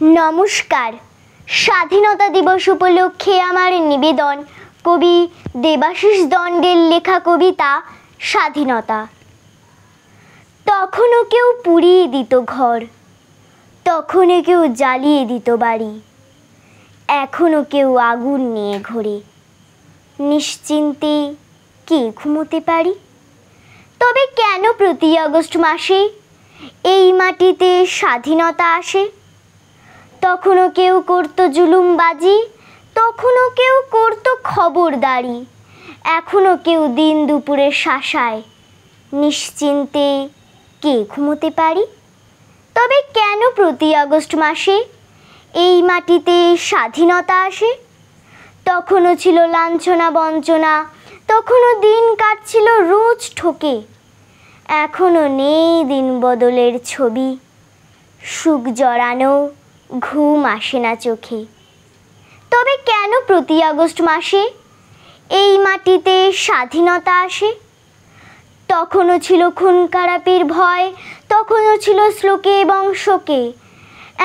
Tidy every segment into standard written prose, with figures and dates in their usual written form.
নমস্কার। স্বাধীনতা দিবস উপলক্ষে আমার নিবেদন কবি দেবাশিস দণ্ডের লেখা কবিতা স্বাধীনতা। তখনও কেউ পুড়িয়ে দিত ঘর, তখনও কেউ জ্বালিয়ে দিত বাড়ি, এখনও কেউ আগুন নিয়ে ঘোরে। নিশ্চিন্তে কে ঘুমোতে পারি? তবে কেন প্রতি আগস্ট মাসে এই মাটিতে স্বাধীনতা আসে? তখনও কেউ করতো জুলুমবাজি, তখনও কেউ করতো খবরদারি, এখনও কেউ দিন দুপুরে শাসায়। নিশ্চিন্তে কে ঘুমোতে পারি? তবে কেন প্রতি আগস্ট মাসে এই মাটিতে স্বাধীনতা আসে? তখনও ছিল লাঞ্ছনা বঞ্চনা, তখনও দিন কাটছিল রোজ ঠকে, এখনও নেই দিন বদলের ছবি, সুখ জড়ানো ঘুম আসে না চোখে। তবে কেন প্রতি আগস্ট মাসে এই মাটিতে স্বাধীনতা আসে? তখনও ছিল খুন খারাপির ভয়, তখনও ছিল শ্লোকে এবং শোকে,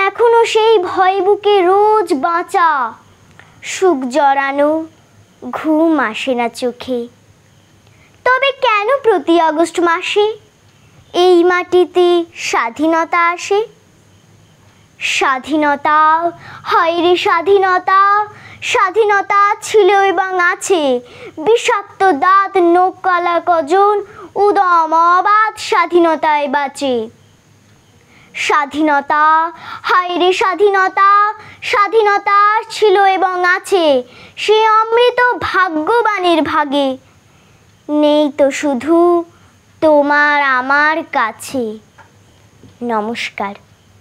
এখনও সেই ভয় বুকে রোজ বাঁচা, সুখ জড়ানো ঘুম আসে না চোখে। তবে কেন প্রতি আগস্ট মাসে এই মাটিতে স্বাধীনতা আসে? স্বাধীনতা, হায় রে স্বাধীনতা, স্বাধীনতা ছিল এবং আছে, বিষাক্ত দাঁত নখ কালা কজন উদম অবাধ স্বাধীনতায় বাঁচে। স্বাধীনতা, হায় রে স্বাধীনতা, স্বাধীনতা ছিল এবং আছে, সে অমৃত ভাগ্যবানের ভাগে, নেই তো শুধু তোমার আমার কাছে। নমস্কার।